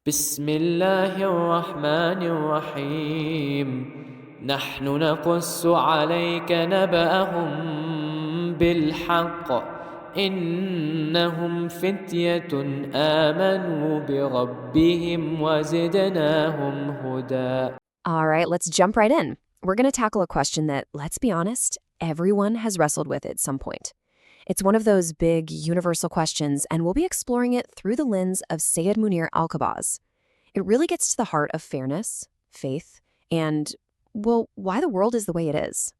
بسم الله الرحمن الرحيم نحن نقص عليك نبأهم بالحق إنهم فتية آمنوا بربهم وزدناهم هدى. All right, let's jump right in. We're going to tackle a question that, let's be honest, everyone has wrestled with at some point. It's one of those big, universal questions, and we'll be exploring it through the lens of Sayyid Munir al-Qabaz. It really gets to the heart of fairness, faith, and, well, why the world is the way it is.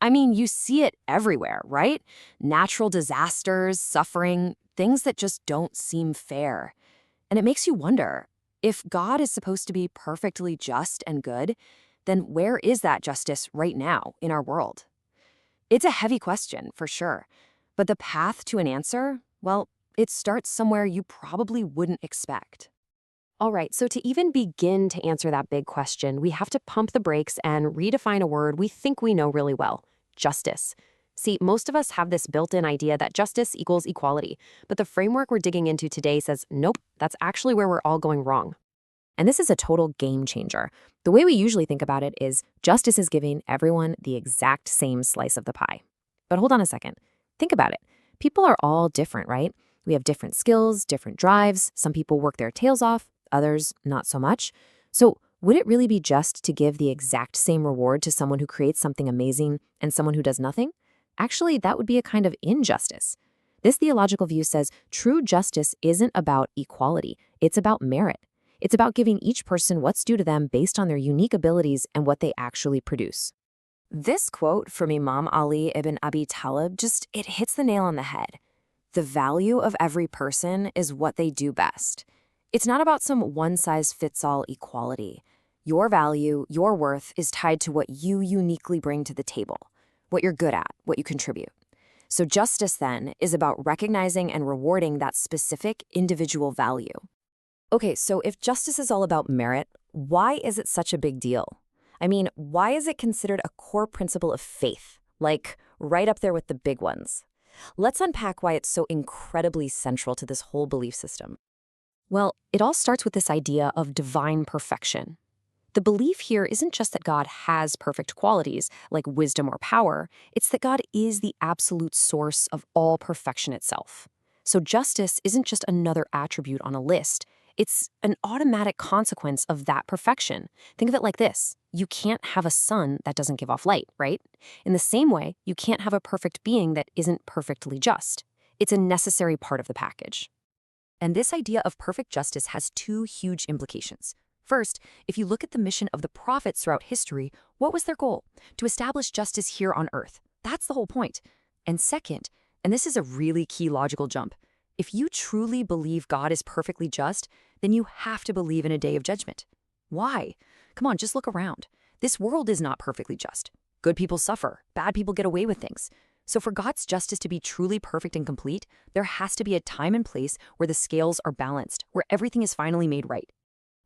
I mean, you see it everywhere, right? Natural disasters, suffering, things that just don't seem fair. And it makes you wonder, if God is supposed to be perfectly just and good, then where is that justice right now in our world? It's a heavy question, for sure. But the path to an answer, well, it starts somewhere you probably wouldn't expect. All right, so to even begin to answer that big question, we have to pump the brakes and redefine a word we think we know really well: justice. See, most of us have this built-in idea that justice equals equality, but the framework we're digging into today says, nope, that's actually where we're all going wrong. And this is a total game changer. The way we usually think about it is justice is giving everyone the exact same slice of the pie. But hold on a second. Think about it. People are all different, right? We have different skills, different drives. Some people work their tails off, others not so much. So would it really be just to give the exact same reward to someone who creates something amazing and someone who does nothing? Actually, that would be a kind of injustice. This theological view says true justice isn't about equality. It's about merit. It's about giving each person what's due to them based on their unique abilities and what they actually produce. This quote from Imam Ali ibn Abi Talib it hits the nail on the head. The value of every person is what they do best. It's not about some one-size-fits-all equality. Your value, your worth is tied to what you uniquely bring to the table, what you're good at, what you contribute. So justice, then, is about recognizing and rewarding that specific individual value. Okay, so if justice is all about merit, why is it such a big deal? I mean, why is it considered a core principle of faith, like right up there with the big ones? Let's unpack why it's so incredibly central to this whole belief system. Well, it all starts with this idea of divine perfection. The belief here isn't just that God has perfect qualities, like wisdom or power. It's that God is the absolute source of all perfection itself. So justice isn't just another attribute on a list. It's an automatic consequence of that perfection. Think of it like this. You can't have a sun that doesn't give off light, right? In the same way, you can't have a perfect being that isn't perfectly just. It's a necessary part of the package. And this idea of perfect justice has two huge implications. First, if you look at the mission of the prophets throughout history, what was their goal? To establish justice here on earth. That's the whole point. And second, and this is a really key logical jump, if you truly believe God is perfectly just, then you have to believe in a day of judgment. Why? Come on, just look around. This world is not perfectly just. Good people suffer. Bad people get away with things. So for God's justice to be truly perfect and complete, there has to be a time and place where the scales are balanced, where everything is finally made right.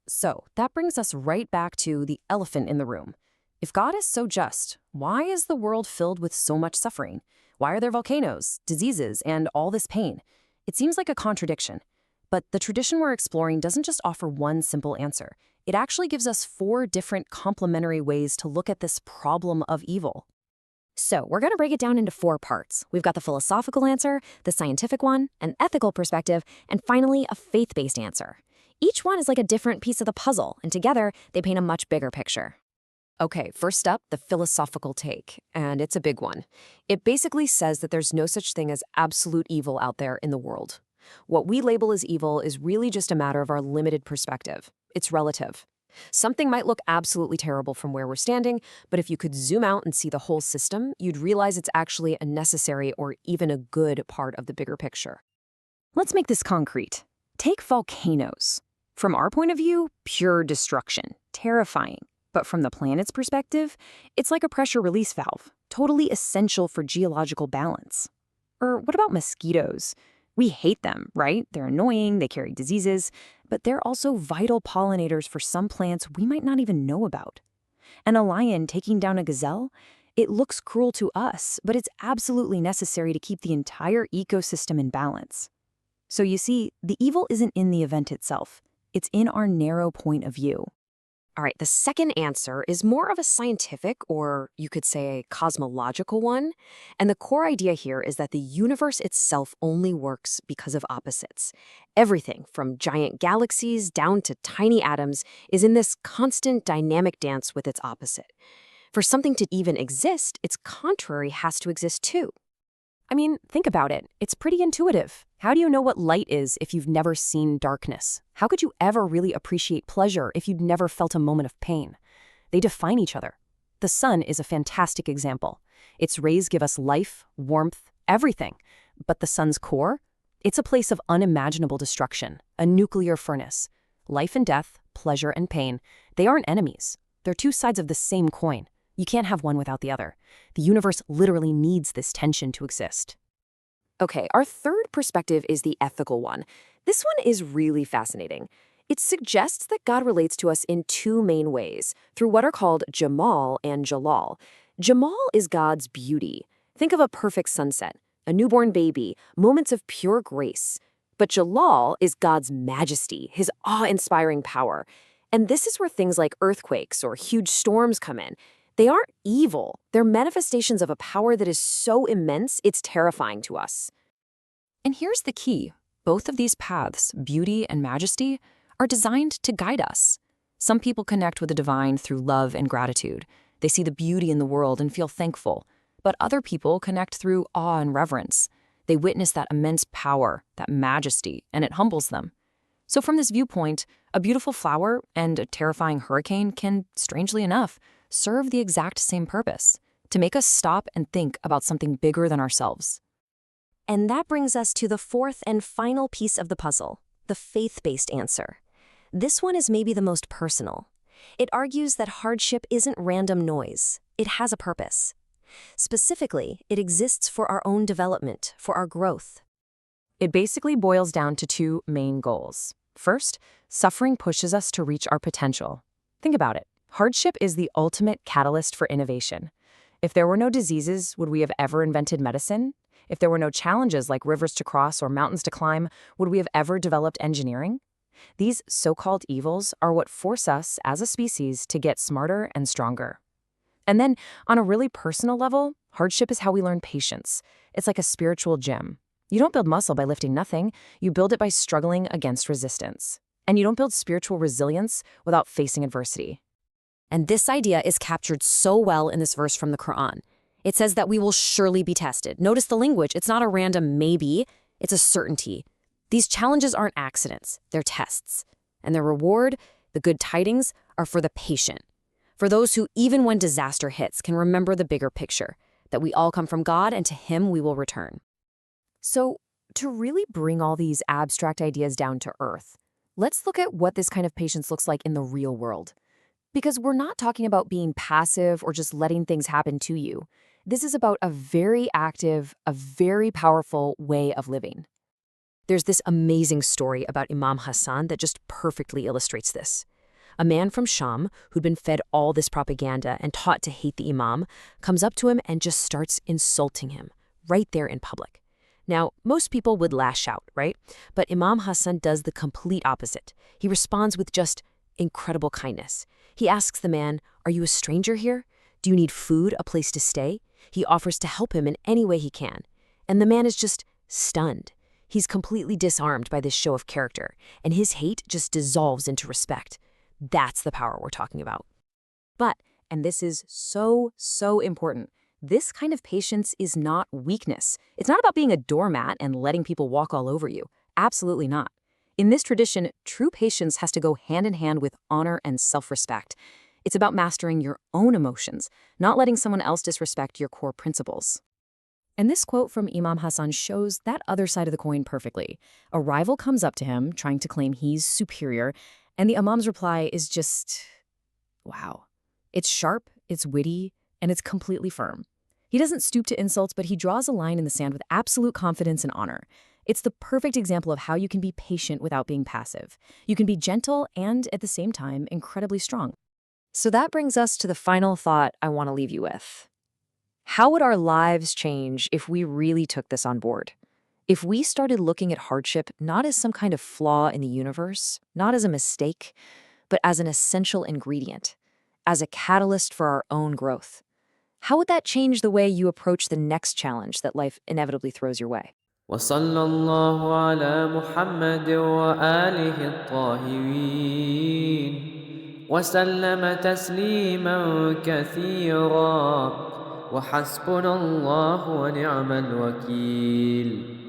So that brings us right back to the elephant in the room. If God is so just, why is the world filled with so much suffering? Why are there volcanoes, diseases, and all this pain? It seems like a contradiction. But the tradition we're exploring doesn't just offer one simple answer. It actually gives us 4 different complementary ways to look at this problem of evil. So we're going to break it down into 4 parts. We've got the philosophical answer, the scientific one, an ethical perspective, and finally a faith-based answer. Each one is like a different piece of the puzzle, and together they paint a much bigger picture. Okay, first up, the philosophical take, and it's a big one. It basically says that there's no such thing as absolute evil out there in the world. What we label as evil is really just a matter of our limited perspective. It's relative. Something might look absolutely terrible from where we're standing, but if you could zoom out and see the whole system, you'd realize it's actually a necessary or even a good part of the bigger picture. Let's make this concrete. Take volcanoes. From our point of view, pure destruction, terrifying. But from the planet's perspective, it's like a pressure release valve, totally essential for geological balance. Or what about mosquitoes? We hate them, right? They're annoying, they carry diseases, but they're also vital pollinators for some plants we might not even know about. And a lion taking down a gazelle? It looks cruel to us, but it's absolutely necessary to keep the entire ecosystem in balance. So you see, the evil isn't in the event itself. It's in our narrow point of view. All right, the second answer is more of a scientific, or you could say a cosmological one. And the core idea here is that the universe itself only works because of opposites. Everything from giant galaxies down to tiny atoms is in this constant dynamic dance with its opposite. For something to even exist, its contrary has to exist too. I mean, think about it. It's pretty intuitive. How do you know what light is if you've never seen darkness? How could you ever really appreciate pleasure if you'd never felt a moment of pain? They define each other. The sun is a fantastic example. Its rays give us life, warmth, everything. But the sun's core? It's a place of unimaginable destruction, a nuclear furnace. Life and death, pleasure and pain, they aren't enemies. They're two sides of the same coin. You can't have one without the other. The universe literally needs this tension to exist. Okay, our third perspective is the ethical one. This one is really fascinating. It suggests that God relates to us in two main ways, through what are called Jamal and Jalal. Jamal is God's beauty. Think of a perfect sunset, a newborn baby, moments of pure grace. But Jalal is God's majesty, his awe-inspiring power. And this is where things like earthquakes or huge storms come in. They aren't evil. They're manifestations of a power that is so immense, it's terrifying to us. And here's the key. Both of these paths, beauty and majesty, are designed to guide us. Some people connect with the divine through love and gratitude. They see the beauty in the world and feel thankful. But other people connect through awe and reverence. They witness that immense power, that majesty, and it humbles them. So from this viewpoint, a beautiful flower and a terrifying hurricane can, strangely enough, serve the exact same purpose, to make us stop and think about something bigger than ourselves. And that brings us to the fourth and final piece of the puzzle, the faith-based answer. This one is maybe the most personal. It argues that hardship isn't random noise. It has a purpose. Specifically, it exists for our own development, for our growth. It basically boils down to two main goals. First, suffering pushes us to reach our potential. Think about it. Hardship is the ultimate catalyst for innovation. If there were no diseases, would we have ever invented medicine? If there were no challenges like rivers to cross or mountains to climb, would we have ever developed engineering? These so-called evils are what force us as a species to get smarter and stronger. And then, on a really personal level, hardship is how we learn patience. It's like a spiritual gym. You don't build muscle by lifting nothing. You build it by struggling against resistance. And you don't build spiritual resilience without facing adversity. And this idea is captured so well in this verse from the Quran. It says that we will surely be tested. Notice the language. It's not a random maybe. It's a certainty. These challenges aren't accidents. They're tests. And the reward, the good tidings, are for the patient. For those who, even when disaster hits, can remember the bigger picture, that we all come from God and to Him we will return. So, to really bring all these abstract ideas down to earth, let's look at what this kind of patience looks like in the real world. Because we're not talking about being passive or just letting things happen to you. This is about a very active, a very powerful way of living. There's this amazing story about Imam Hassan that just perfectly illustrates this. A man from Sham, who'd been fed all this propaganda and taught to hate the Imam, comes up to him and just starts insulting him, right there in public. Now, most people would lash out, right? But Imam Hassan does the complete opposite. He responds with just incredible kindness. He asks the man, "Are you a stranger here? Do you need food, a place to stay?" He offers to help him in any way he can. And the man is just stunned. He's completely disarmed by this show of character, and his hate just dissolves into respect. That's the power we're talking about. But, and this is so important, this kind of patience is not weakness. It's not about being a doormat and letting people walk all over you. Absolutely not. In this tradition, true patience has to go hand in hand with honor and self-respect. It's about mastering your own emotions, not letting someone else disrespect your core principles. And this quote from Imam Hassan shows that other side of the coin perfectly. A rival comes up to him, trying to claim he's superior, and the Imam's reply is just, wow. It's sharp, it's witty, and it's completely firm. He doesn't stoop to insults, but he draws a line in the sand with absolute confidence and honor. It's the perfect example of how you can be patient without being passive. You can be gentle and, at the same time, incredibly strong. So that brings us to the final thought I want to leave you with. How would our lives change if we really took this on board? If we started looking at hardship not as some kind of flaw in the universe, not as a mistake, but as an essential ingredient, as a catalyst for our own growth, how would that change the way you approach the next challenge that life inevitably throws your way? وصلى الله على محمد وآله الطاهرين وسلم تسليما كثيرا وحسبنا الله ونعم الوكيل